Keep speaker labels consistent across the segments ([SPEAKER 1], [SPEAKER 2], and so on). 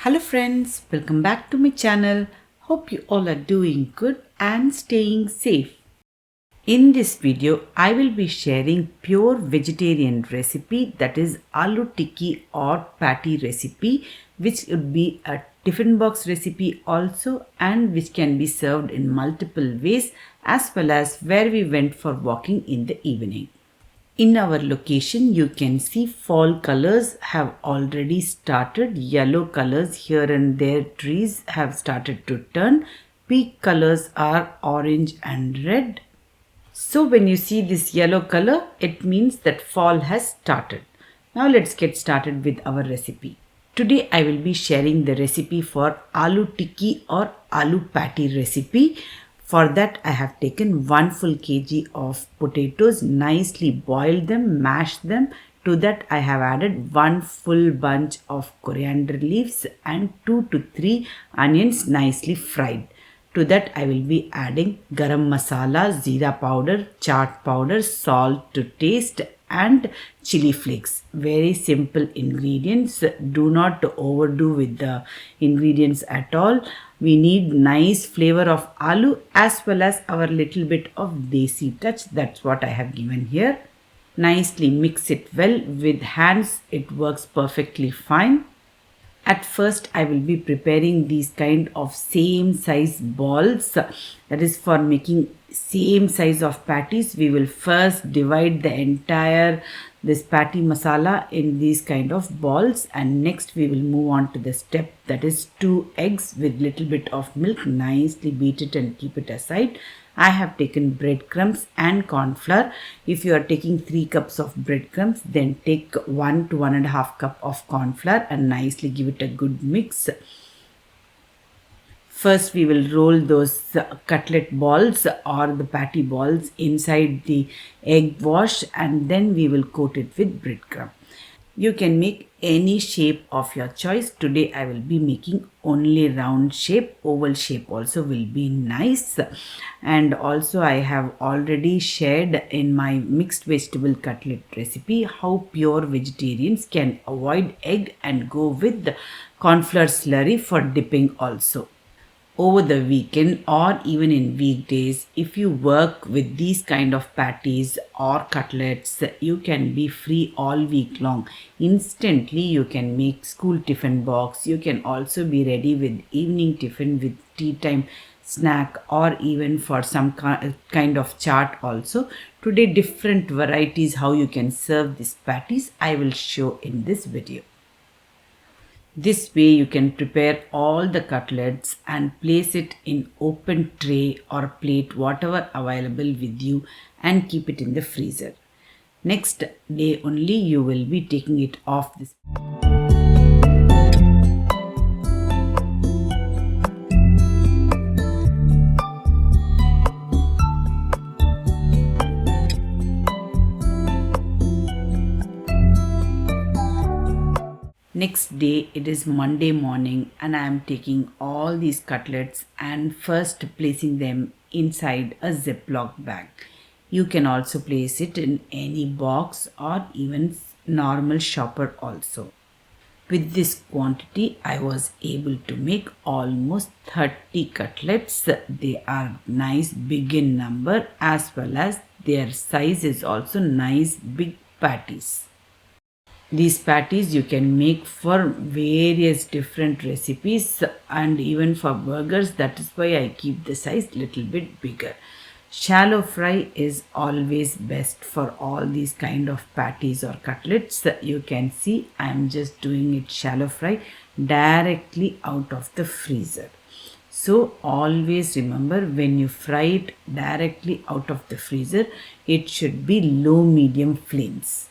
[SPEAKER 1] Hello friends, welcome back to my channel. Hope you all are doing good and staying safe. In this video, I will be sharing pure vegetarian recipe, that is aloo tikki or patty recipe, which would be a tiffin box recipe also, and which can be served in multiple ways, as well as where we went for walking in the evening. In our location, you can see fall colors have already started. Yellow colors here and there trees have started to turn. Peak colors are orange and red. So when you see this yellow color, it means that fall has started. Now let's get started with our recipe. Today I will be sharing the recipe for aloo tikki or aloo patty recipe. For that I have taken 1 full kg of potatoes, nicely boiled them, mashed them. To that I have added 1 full bunch of coriander leaves and 2 to 3 onions nicely fried. To that I will be adding garam masala, jeera powder, chaat powder, salt to taste and chili flakes. Very simple ingredients. Do not overdo with the ingredients at all. We need nice flavor of aloo as well as our little bit of desi touch. That's what I have given here. Nicely mix it well with hands. It works perfectly fine. At first I will be preparing these kind of same size balls, that is for making same size of patties. We will first divide the entire this patty masala in these kind of balls, and next we will move on to the step, that is 2 eggs with little bit of milk. Nicely beat it and keep it aside. I have taken breadcrumbs and corn flour. If you are taking 3 cups of breadcrumbs, then take 1 to 1.5 cup of corn flour and nicely give it a good mix. First we will roll those cutlet balls or the patty balls inside the egg wash, and then we will coat it with breadcrumb. You can make any shape of your choice. Today I will be making only round shape. Oval shape also will be nice. And also I have already shared in my mixed vegetable cutlet recipe how pure vegetarians can avoid egg and go with corn flour slurry for dipping also. Over the weekend or even in weekdays, if you work with these kind of patties or cutlets, you can be free all week long. Instantly you can make school tiffin box. You can also be ready with evening tiffin, with tea time snack, or even for some kind of chaat also. Today different varieties how you can serve these patties I will show in this video. This way you can prepare all the cutlets and place it in open tray or plate, whatever available with you, and keep it in the freezer. Next day only you will be taking it off this. Next day, it is Monday morning, and I am taking all these cutlets and first placing them inside a Ziploc bag. You can also place it in any box or even normal shopper also. With this quantity, I was able to make almost 30 cutlets. They are nice big in number, as well as their size is also nice big patties. These patties you can make for various different recipes and even for burgers. That is why I keep the size little bit bigger. Shallow fry is always best for all these kind of patties or cutlets. You can see I am just doing it shallow fry directly out of the freezer. So always remember, when you fry it directly out of the freezer, it should be low medium flames.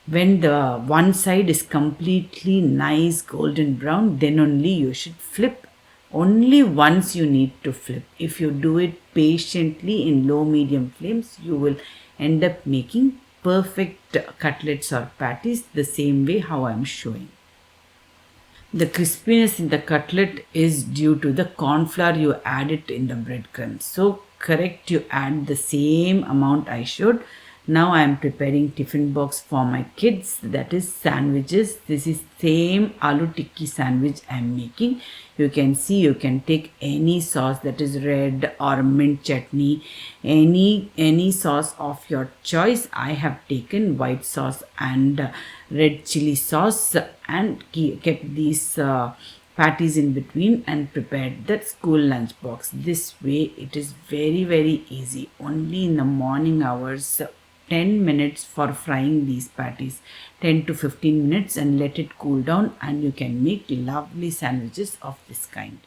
[SPEAKER 1] When the one side is completely nice golden brown, then only you should flip. Only once you need to flip. If you do it patiently in low medium flames, you will end up making perfect cutlets or patties the same way how I am showing. The crispiness in the cutlet is due to the corn flour you added in the breadcrumbs. So correct, you add the same amount I showed. Now I am preparing tiffin box for my kids, that is sandwiches. This is same aloo tikki sandwich I am making. You can see you can take any sauce, that is red or mint chutney, any sauce of your choice. I have taken white sauce and red chili sauce and kept these patties in between and prepared that school lunch box. This way it is very easy. Only in the morning hours, 10 minutes for frying these patties, 10 to 15 minutes, and let it cool down, and you can make lovely sandwiches of this kind.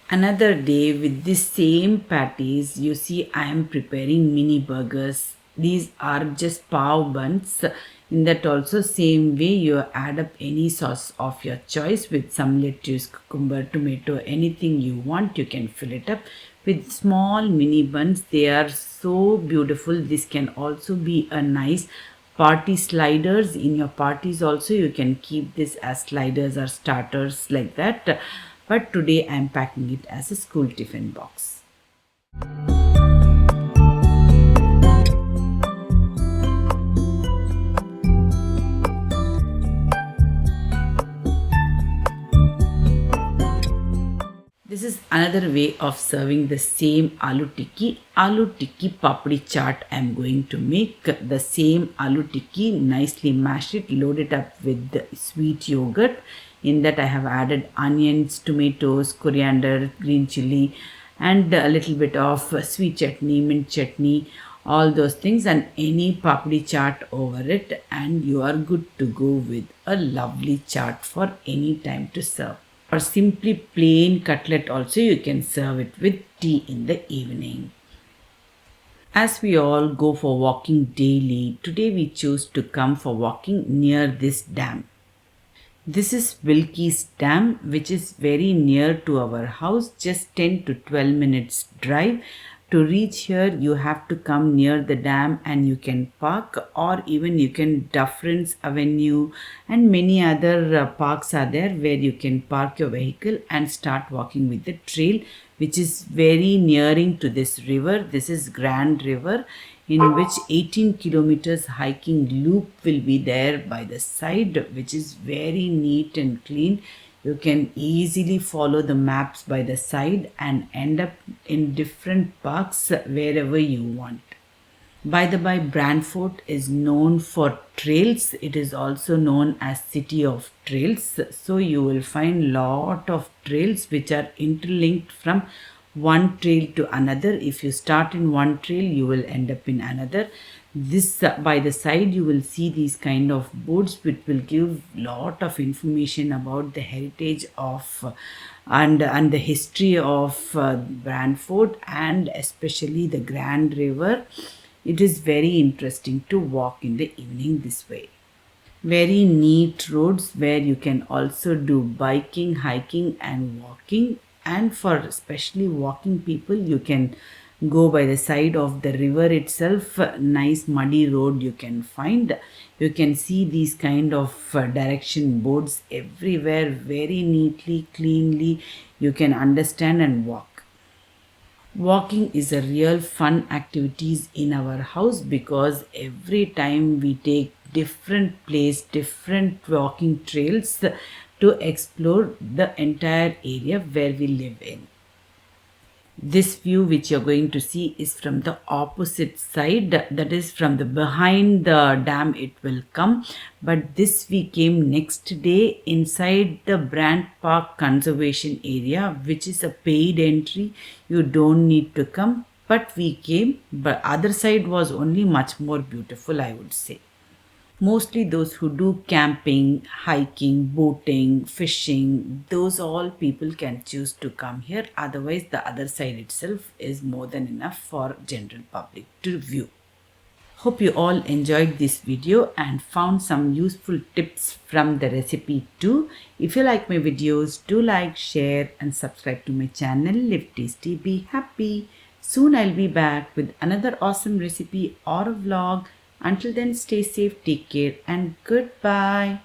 [SPEAKER 1] Another day with the same patties, you see I am preparing mini burgers. These are just pav buns. In that also same way you add up any sauce of your choice with some lettuce, cucumber, tomato, anything you want. You can fill it up with small mini buns. They are so beautiful. This can also be a nice party sliders. In your parties also you can keep this as sliders or starters like that. But today I am packing it as a school tiffin box. This is another way of serving the same aloo tikki papdi chaat. I am going to make the same aloo tikki, nicely mash it, load it up with sweet yogurt. In that I have added onions, tomatoes, coriander, green chili, and a little bit of sweet chutney, mint chutney, all those things, and any papdi chaat over it, and you are good to go with a lovely chaat for any time to serve. Or simply plain cutlet also you can serve it with tea in the evening. As we all go for walking daily, today we choose to come for walking near this dam. This is Wilkies Dam, which is very near to our house, just 10 to 12 minutes drive. To reach here, you have to come near the dam and you can park, or even you can Dufferins Avenue and many other parks are there where you can park your vehicle and start walking with the trail, which is very nearing to this river. This is Grand River, in which 18 kilometers hiking loop will be there by the side, which is very neat and clean. You can easily follow the maps by the side and end up in different parks wherever you want. By the by, Brantford is known for trails. It is also known as City of Trails. So you will find lot of trails which are interlinked from one trail to another. If you start in one trail, you will end up in another. This by the side you will see these kind of boards which will give lot of information about the heritage of and the history of Brantford, and especially the Grand River. It is very interesting to walk in the evening this way. Very neat roads where you can also do biking, hiking and walking. And for especially walking people, you can go by the side of the river itself. Nice muddy road you can find. You can see these kind of direction boards everywhere, very neatly, cleanly. You can understand and walk. Walking is a real fun activities in our house, because every time we take different place, different walking trails to explore the entire area where we live in. This view which you're going to see is from the opposite side, that is from the behind the dam it will come. But this we came next day inside the Brant Park Conservation Area, which is a paid entry. You don't need to come, but we came. But other side was only much more beautiful, I would say. Mostly those who do camping, hiking, boating, fishing, those all people can choose to come here. Otherwise, the other side itself is more than enough for general public to view. Hope you all enjoyed this video and found some useful tips from the recipe too. If you like my videos, do like, share and subscribe to my channel. Live tasty, be happy. Soon I'll be back with another awesome recipe or a vlog. Until then, stay safe, take care, and goodbye.